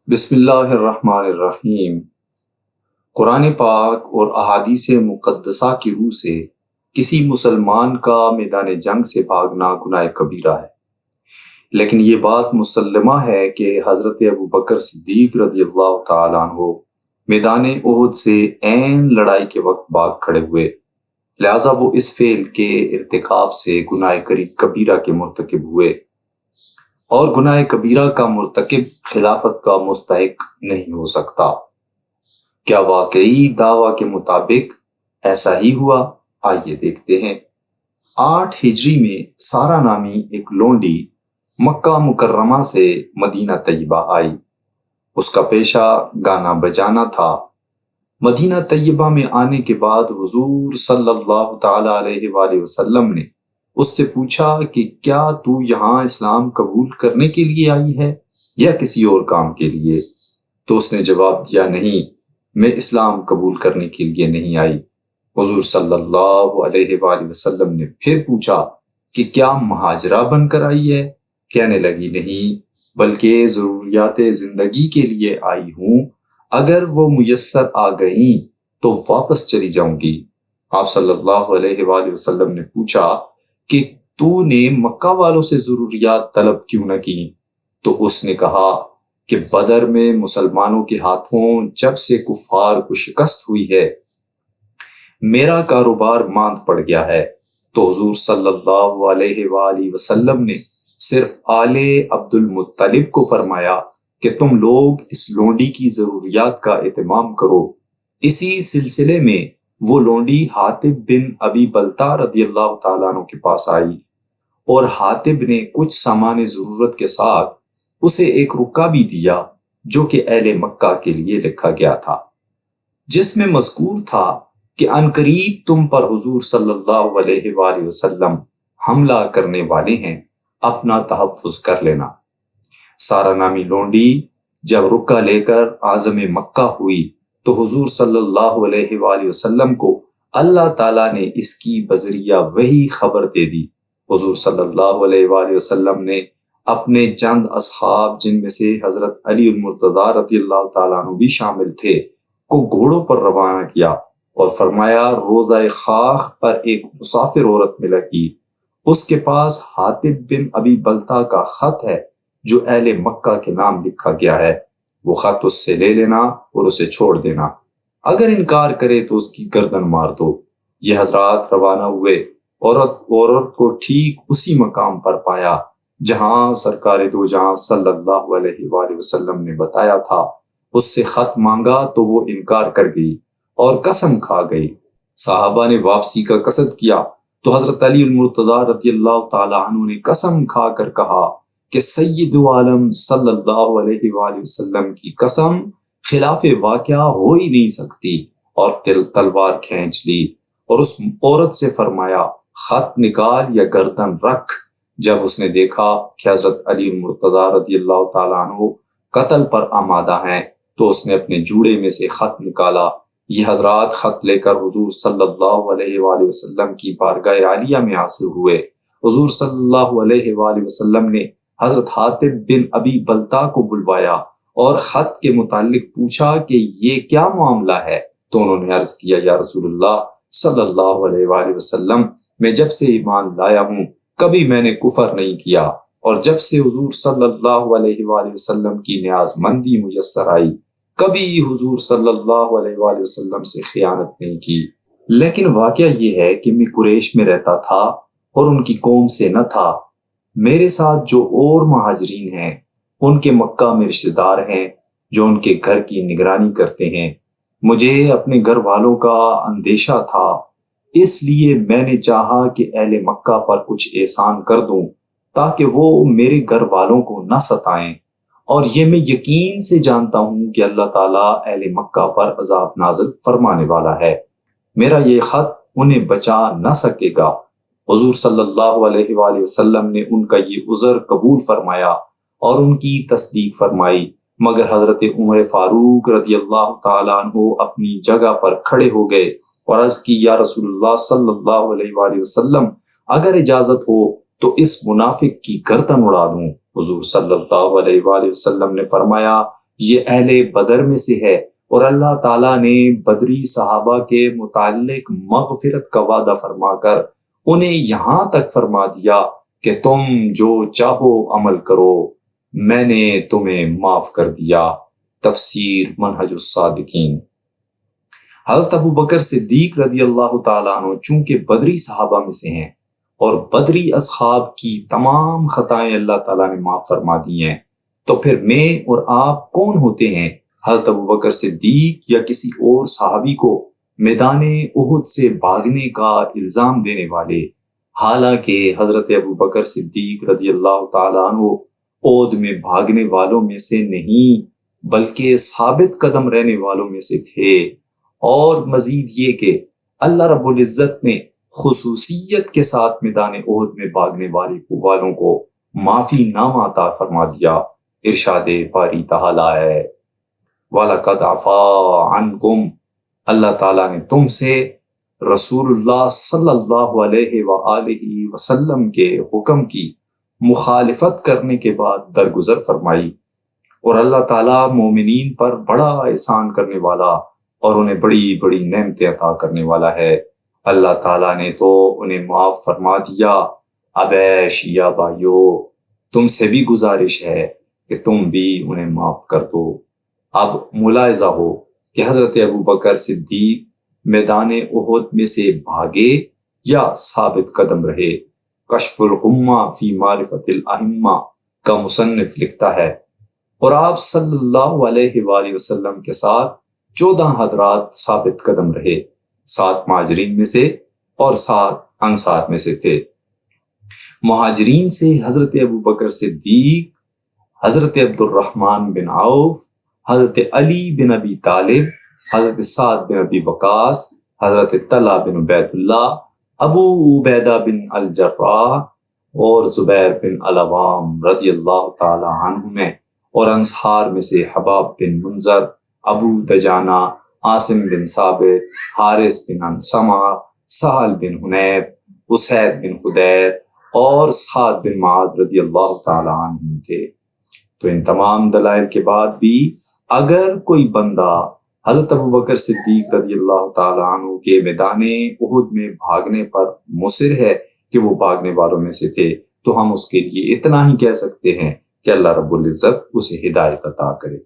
بسم اللہ الرحمن الرحیم۔ قرآن پاک اور احادیث مقدسہ کی روح سے کسی مسلمان کا میدان جنگ سے بھاگنا گناہ کبیرہ ہے، لیکن یہ بات مسلمہ ہے کہ حضرت ابوبکر صدیق رضی اللہ تعالیٰ عنہ میدان احد سے عین لڑائی کے وقت بھاگ کھڑے ہوئے، لہٰذا وہ اس فعل کے ارتکاب سے گناہ کبیرہ کے مرتکب ہوئے، اور گناہ کبیرہ کا مرتکب خلافت کا مستحق نہیں ہو سکتا۔ کیا واقعی دعویٰ کے مطابق ایسا ہی ہوا؟ آئیے دیکھتے ہیں۔ 8 ہجری میں سارا نامی ایک لونڈی مکہ مکرمہ سے مدینہ طیبہ آئی۔ اس کا پیشہ گانا بجانا تھا۔ مدینہ طیبہ میں آنے کے بعد حضور صلی اللہ تعالیٰ علیہ وآلہ وسلم نے اس سے پوچھا کہ کیا تو یہاں اسلام قبول کرنے کے لیے آئی ہے یا کسی اور کام کے لیے؟ تو اس نے جواب دیا، نہیں، میں اسلام قبول کرنے کے لیے نہیں آئی۔ حضور صلی اللہ علیہ وآلہ وسلم نے پھر پوچھا کہ کیا مہاجرہ بن کر آئی ہے؟ کہنے لگی، نہیں، بلکہ ضروریات زندگی کے لیے آئی ہوں، اگر وہ میسر آ گئیں تو واپس چلی جاؤں گی۔ آپ صلی اللہ علیہ وآلہ وسلم نے پوچھا کہ تو نے مکہ والوں سے ضروریات طلب کیوں نہ کی؟ تو اس نے کہا کہ بدر میں مسلمانوں کے ہاتھوں جب سے کفار کو شکست ہوئی ہے میرا کاروبار ماند پڑ گیا ہے۔ تو حضور صلی اللہ علیہ وآلہ وسلم نے صرف آل عبد المطلب کو فرمایا کہ تم لوگ اس لونڈی کی ضروریات کا اہتمام کرو۔ اسی سلسلے میں وہ لونڈی حاطب بن ابی بلتہ رضی اللہ تعالیٰ عنہ کے پاس آئی، اور حاطب نے کچھ سامان ضرورت کے ساتھ اسے ایک رکا بھی دیا جو کہ اہل مکہ کے لیے لکھا گیا تھا، جس میں مذکور تھا کہ عنقریب تم پر حضور صلی اللہ علیہ وآلہ وسلم حملہ کرنے والے ہیں، اپنا تحفظ کر لینا۔ سارا نامی لونڈی جب رکا لے کر عازم مکہ ہوئی تو حضور صلی اللہ علیہ وآلہ وسلم کو اللہ تعالیٰ نے اس کی بذریعہ وہی خبر دے دی۔ حضور صلی اللہ علیہ وآلہ وسلم نے اپنے چند اصحاب، جن میں سے حضرت علی المرتضیٰ رضی اللہ تعالیٰ عنہ بھی شامل تھے، کو گھوڑوں پر روانہ کیا اور فرمایا، روضہ خاخ پر ایک مسافر عورت ملے گی، اس کے پاس حاطب بن ابی بلتہ کا خط ہے جو اہل مکہ کے نام لکھا گیا ہے، وہ خط اس سے لے لینا اور اسے چھوڑ دینا، اگر انکار کرے تو اس کی گردن مار دو۔ یہ حضرات روانہ ہوئے، عورت کو ٹھیک اسی مقام پر پایا جہاں سرکار دو جہاں صلی اللہ علیہ وآلہ وسلم نے بتایا تھا۔ اس سے خط مانگا تو وہ انکار کر گئی اور قسم کھا گئی۔ صحابہ نے واپسی کا قصد کیا تو حضرت علی المرتضیٰ رضی اللہ تعالی عنہ نے قسم کھا کر کہا کہ سید عالم صلی اللہ علیہ وآلہ وسلم کی قسم خلاف واقعہ ہو ہی نہیں سکتی، اور تلوار کھینچ لی اور اس عورت سے فرمایا، خط نکال یا گردن رکھ۔ جب اس نے دیکھا کہ حضرت علی المرتضیٰ رضی اللہ تعالیٰ عنہ قتل پر آمادہ ہیں تو اس نے اپنے جوڑے میں سے خط نکالا۔ یہ حضرات خط لے کر حضور صلی اللہ علیہ وآلہ وسلم کی بارگاہ عالیہ میں حاضر ہوئے۔ حضور صلی اللہ علیہ وآلہ وسلم نے حضرت حاطب بن ابی بلتہ کو بلوایا اور خط کے متعلق پوچھا کہ یہ کیا معاملہ ہے؟ تو انہوں نے عرض کیا، یا رسول اللہ صلی اللہ علیہ وآلہ وسلم، میں جب سے ایمان لایا ہوں کبھی میں نے کفر نہیں کیا، اور جب سے حضور صلی اللہ علیہ وآلہ وسلم کی نیاز مندی میسر آئی کبھی حضور صلی اللہ علیہ وآلہ وسلم سے خیانت نہیں کی۔ لیکن واقعہ یہ ہے کہ میں قریش میں رہتا تھا اور ان کی قوم سے نہ تھا۔ میرے ساتھ جو اور مہاجرین ہیں ان کے مکہ میں رشتہ دار ہیں جو ان کے گھر کی نگرانی کرتے ہیں۔ مجھے اپنے گھر والوں کا اندیشہ تھا، اس لیے میں نے چاہا کہ اہل مکہ پر کچھ احسان کر دوں تاکہ وہ میرے گھر والوں کو نہ ستائیں، اور یہ میں یقین سے جانتا ہوں کہ اللہ تعالیٰ اہل مکہ پر عذاب نازل فرمانے والا ہے، میرا یہ خط انہیں بچا نہ سکے گا۔ حضور صلی اللہ علیہ وآلہ وسلم نے ان کا یہ عذر قبول فرمایا اور ان کی تصدیق فرمائی، مگر حضرت عمر فاروق رضی اللہ تعالیٰ عنہ اپنی جگہ پر کھڑے ہو گئے اور عرض کی، یا رسول اللہ صلی اللہ علیہ وآلہ وسلم، اگر اجازت ہو تو اس منافق کی گردن اڑا دوں۔ حضور صلی اللہ علیہ وآلہ وسلم نے فرمایا، یہ اہل بدر میں سے ہے، اور اللہ تعالیٰ نے بدری صحابہ کے متعلق مغفرت کا وعدہ فرما کر انہیں یہاں تک فرما دیا کہ تم جو چاہو عمل کرو، میں نے تمہیں معاف کر دیا۔ تفسیر منہج الصادقین۔ حضرت ابو بکر صدیق رضی اللہ تعالیٰ عنہ چونکہ بدری صحابہ میں سے ہیں اور بدری اصحاب کی تمام خطائیں اللہ تعالیٰ نے معاف فرما دی ہیں، تو پھر میں اور آپ کون ہوتے ہیں حضرت ابو بکر صدیق یا کسی اور صحابی کو میدان احد سے بھاگنے کا الزام دینے والے؟ حالانکہ حضرت ابو بکر صدیق رضی اللہ تعالیٰ عنہ احد میں بھاگنے والوں میں سے نہیں بلکہ ثابت قدم رہنے والوں میں سے تھے، اور مزید یہ کہ اللہ رب العزت نے خصوصیت کے ساتھ میدان احد میں بھاگنے والوں کو معافی نامہ عطا فرما دیا۔ ارشاد باری تعالیٰ ہے وَلَقَدْ عَفَا عَنْكُمْ، اللہ تعالیٰ نے تم سے رسول اللہ صلی اللہ علیہ وآلہ وسلم کے حکم کی مخالفت کرنے کے بعد درگزر فرمائی، اور اللہ تعالیٰ مومنین پر بڑا احسان کرنے والا اور انہیں بڑی بڑی نعمتیں عطا کرنے والا ہے۔ اللہ تعالیٰ نے تو انہیں معاف فرما دیا۔ اب اے شیعہ بھائیو، تم سے بھی گزارش ہے کہ تم بھی انہیں معاف کر دو۔ اب ملاحظہ ہو کہ حضرت ابو بکر صدیق میدان احد میں سے بھاگے یا ثابت قدم رہے۔ کشف الغمہ فی معرفت الائمہ کا مصنف لکھتا ہے، اور آپ صلی اللہ علیہ وآلہ وسلم کے ساتھ 14 حضرات ثابت قدم رہے، 7 مہاجرین میں سے اور 7 انصار میں سے تھے۔ مہاجرین سے حضرت ابو بکر صدیق، حضرت عبد الرحمن بن عوف، حضرت علی بن ابی طالب، حضرت سعد بن ابی وقاص، حضرت طلحہ بن عبید اللہ، ابو عبیدہ بن الجراح اور زبیر بن العوام رضی اللہ تعالی عنہم، اور انصار میں سے حباب بن منذر، ابو دجانہ، عاصم بن ثابت، حارث بن انسمہ، سہل بن حنیف، اسید بن حدیر اور سعد بن معاذ رضی اللہ تعالی عنہ تھے۔ تو ان تمام دلائل کے بعد بھی اگر کوئی بندہ حضرت ابو بکر صدیق رضی اللہ تعالی عنہ کے میدان احد میں بھاگنے پر مصر ہے کہ وہ بھاگنے والوں میں سے تھے، تو ہم اس کے لیے اتنا ہی کہہ سکتے ہیں کہ اللہ رب العزت اسے ہدایت عطا کرے۔